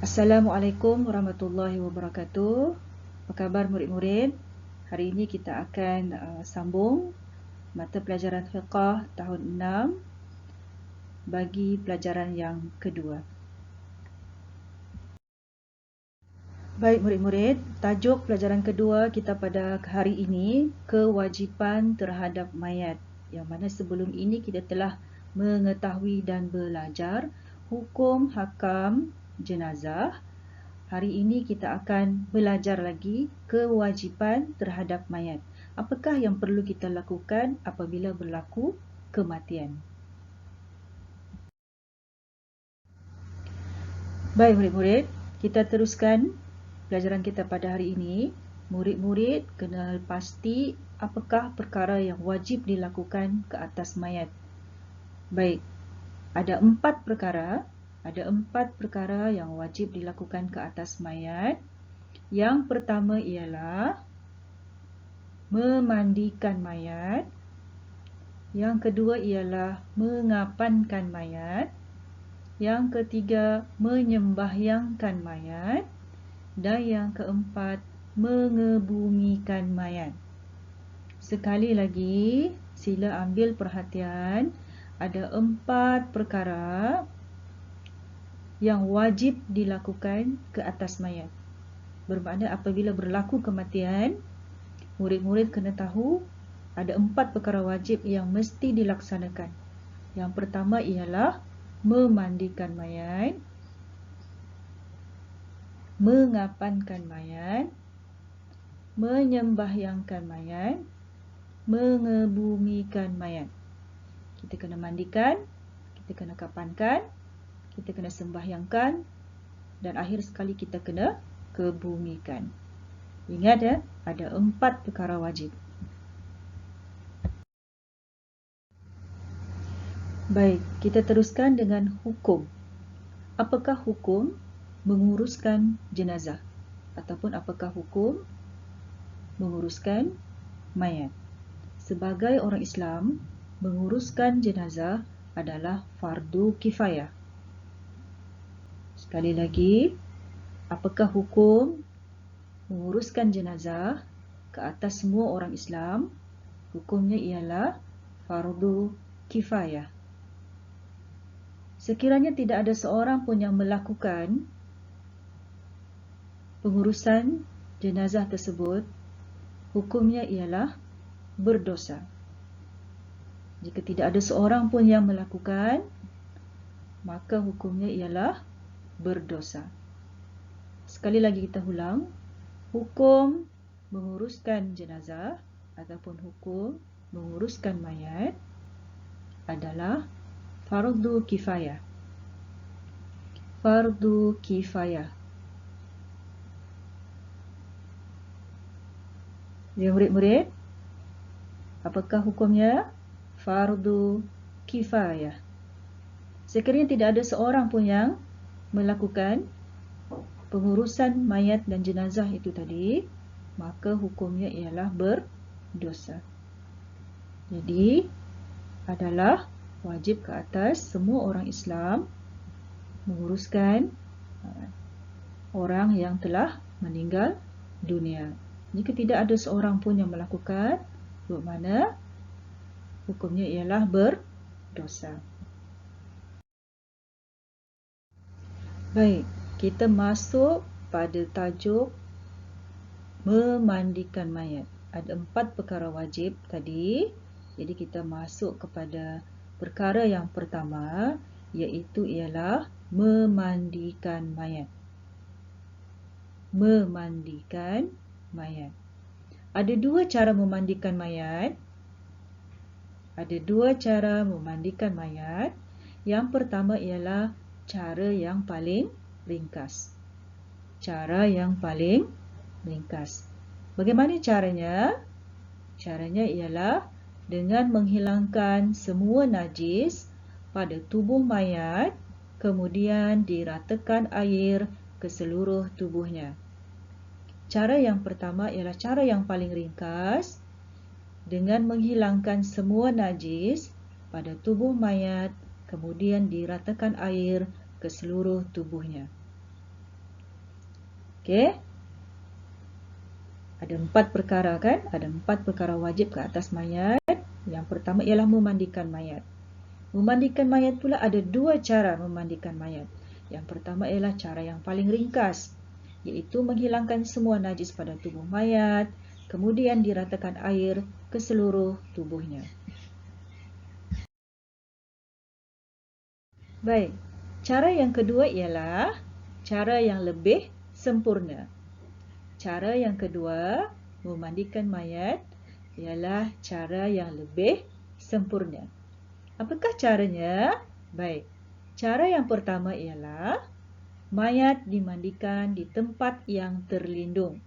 Assalamualaikum warahmatullahi wabarakatuh. Apa khabar murid-murid? Hari ini kita akan sambung mata pelajaran fiqh tahun 6 bagi pelajaran yang kedua. Baik murid-murid, tajuk pelajaran kedua kita pada hari ini kewajipan terhadap mayat. Yang mana sebelum ini kita telah mengetahui dan belajar hukum hakam jenazah. Hari ini kita akan belajar lagi kewajipan terhadap mayat. Apakah yang perlu kita lakukan apabila berlaku kematian? Baik murid-murid, kita teruskan pelajaran kita pada hari ini. Murid-murid kena pasti apakah perkara yang wajib dilakukan ke atas mayat. Baik, ada empat perkara yang wajib dilakukan ke atas mayat. Yang pertama ialah memandikan mayat. Yang kedua ialah mengapankan mayat. Yang ketiga, menyembahyangkan mayat. Dan yang keempat, mengebumikan mayat. Sekali lagi, sila ambil perhatian. Ada empat perkara yang wajib dilakukan ke atas mayat. Bermakna apabila berlaku kematian, murid-murid kena tahu ada empat perkara wajib yang mesti dilaksanakan. Yang pertama ialah memandikan mayat, mengapankan mayat, menyembahyangkan mayat, mengebumikan mayat. Kita kena mandikan, kita kena kapankan, kita kena sembahyangkan, dan akhir sekali kita kena kebumikan. Ingat ya, ada empat perkara wajib. Baik, kita teruskan dengan hukum. Apakah hukum menguruskan jenazah? Ataupun apakah hukum menguruskan mayat? Sebagai orang Islam, menguruskan jenazah adalah fardu kifayah. Sekali lagi, apakah hukum menguruskan jenazah ke atas semua orang Islam? Hukumnya ialah fardu kifayah. Sekiranya tidak ada seorang pun yang melakukan pengurusan jenazah tersebut, hukumnya ialah berdosa. Jika tidak ada seorang pun yang melakukan, maka hukumnya ialah berdosa. Sekali lagi kita ulang, hukum menguruskan jenazah ataupun hukum menguruskan mayat adalah fardu kifayah. Fardu kifayah. Ya murid-murid, apakah hukumnya? Fardu kifayah. Sekiranya tidak ada seorang pun yang melakukan pengurusan mayat dan jenazah itu tadi, maka hukumnya ialah berdosa. Jadi, adalah wajib ke atas semua orang Islam menguruskan orang yang telah meninggal dunia. Jika tidak ada seorang pun yang melakukan, bermakna hukumnya ialah berdosa. Baik, kita masuk pada tajuk memandikan mayat. Ada empat perkara wajib tadi. Jadi kita masuk kepada perkara yang pertama, iaitu ialah memandikan mayat. Memandikan mayat. Ada dua cara memandikan mayat. Ada dua cara memandikan mayat. Yang pertama ialah cara yang paling ringkas. Cara yang paling ringkas. Bagaimana caranya? Caranya ialah dengan menghilangkan semua najis pada tubuh mayat, kemudian diratakan air ke seluruh tubuhnya. Cara yang pertama ialah cara yang paling ringkas, dengan menghilangkan semua najis pada tubuh mayat, kemudian diratakan air ke seluruh tubuhnya. Okey. Ada 4 perkara kan? Ada 4 perkara wajib ke atas mayat. Yang pertama ialah memandikan mayat. Memandikan mayat pula ada 2 cara memandikan mayat. Yang pertama ialah cara yang paling ringkas, iaitu menghilangkan semua najis pada tubuh mayat, kemudian diratakan air ke seluruh tubuhnya. Baik, cara yang kedua ialah cara yang lebih sempurna. Cara yang kedua, memandikan mayat, ialah cara yang lebih sempurna. Apakah caranya? Baik, cara yang pertama ialah mayat dimandikan di tempat yang terlindung.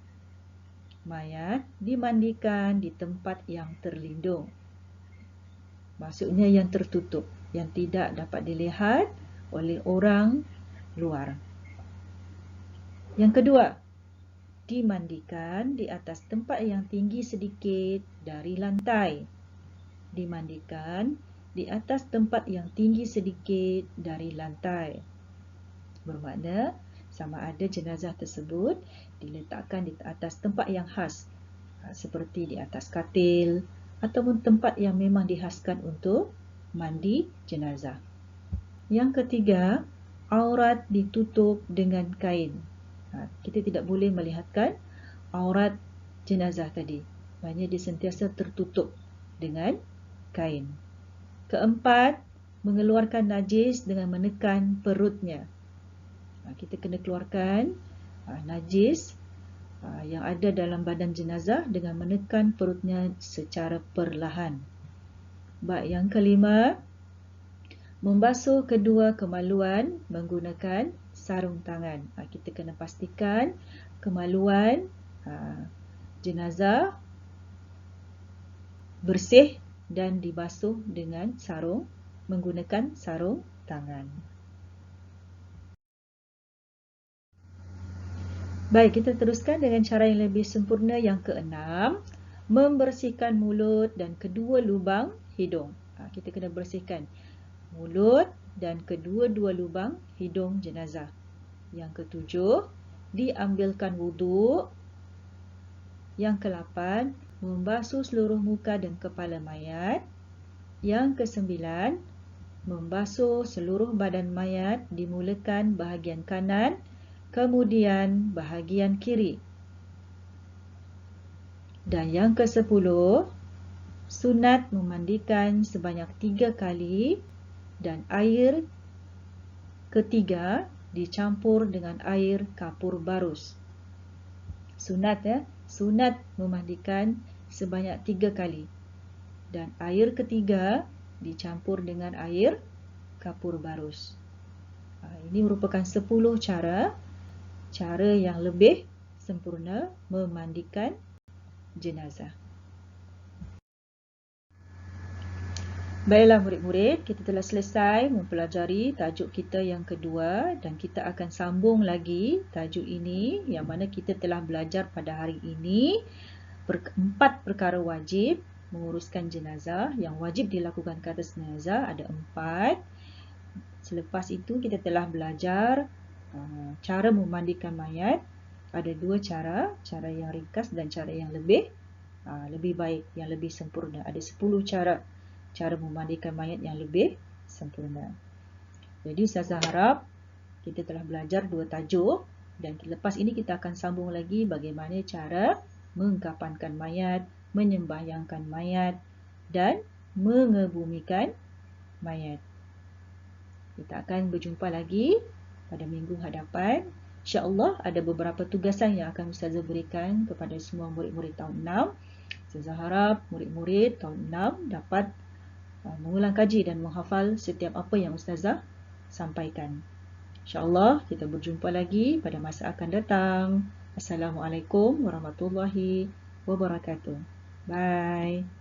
Mayat dimandikan di tempat yang terlindung. Maksudnya yang tertutup, yang tidak dapat dilihat oleh orang luar. Yang kedua, dimandikan di atas tempat yang tinggi sedikit dari lantai. Dimandikan di atas tempat yang tinggi sedikit dari lantai. Bermakna sama ada jenazah tersebut diletakkan di atas tempat yang khas, seperti di atas katil ataupun tempat yang memang dihaskan untuk mandi jenazah. Yang ketiga, aurat ditutup dengan kain. Kita tidak boleh melihatkan aurat jenazah tadi. Maksudnya dia sentiasa tertutup dengan kain. Keempat, mengeluarkan najis dengan menekan perutnya. Kita kena keluarkan najis yang ada dalam badan jenazah dengan menekan perutnya secara perlahan. Baik, yang kelima, membasuh kedua kemaluan menggunakan sarung tangan. Kita kena pastikan kemaluan jenazah bersih dan dibasuh dengan menggunakan sarung tangan. Baik, kita teruskan dengan cara yang lebih sempurna yang keenam, membersihkan mulut dan kedua lubang hidung. Kita kena bersihkan mulut dan kedua-dua lubang hidung jenazah. Yang ketujuh, diambilkan wuduk. Yang kelapan, membasuh seluruh muka dan kepala mayat. Yang kesembilan, membasuh seluruh badan mayat dimulakan bahagian kanan, kemudian bahagian kiri. Dan yang ke-10, sunat memandikan sebanyak 3 kali dan air ketiga dicampur dengan air kapur barus. Sunat sunat memandikan sebanyak 3 kali dan air ketiga dicampur dengan air kapur barus. Ini merupakan 10 cara yang lebih sempurna memandikan jenazah. Baiklah murid-murid, kita telah selesai mempelajari tajuk kita yang kedua dan kita akan sambung lagi tajuk ini yang mana kita telah belajar pada hari ini 4 perkara wajib menguruskan jenazah. Yang wajib dilakukan ke atas jenazah ada 4. Selepas itu kita telah belajar cara memandikan mayat. Ada 2 cara yang ringkas dan cara yang lebih baik, yang lebih sempurna. Ada 10 cara memandikan mayat yang lebih sempurna. Jadi Ustazah harap kita telah belajar 2 tajuk dan lepas ini kita akan sambung lagi bagaimana cara mengkafankan mayat, menyembahyangkan mayat dan mengebumikan mayat. Kita akan berjumpa lagi pada minggu hadapan. InsyaAllah ada beberapa tugasan yang akan Ustazah berikan kepada semua murid-murid tahun 6. Ustazah harap murid-murid tahun 6 dapat mengulang kaji dan menghafal setiap apa yang Ustazah sampaikan. InsyaAllah kita berjumpa lagi pada masa akan datang. Assalamualaikum warahmatullahi wabarakatuh. Bye.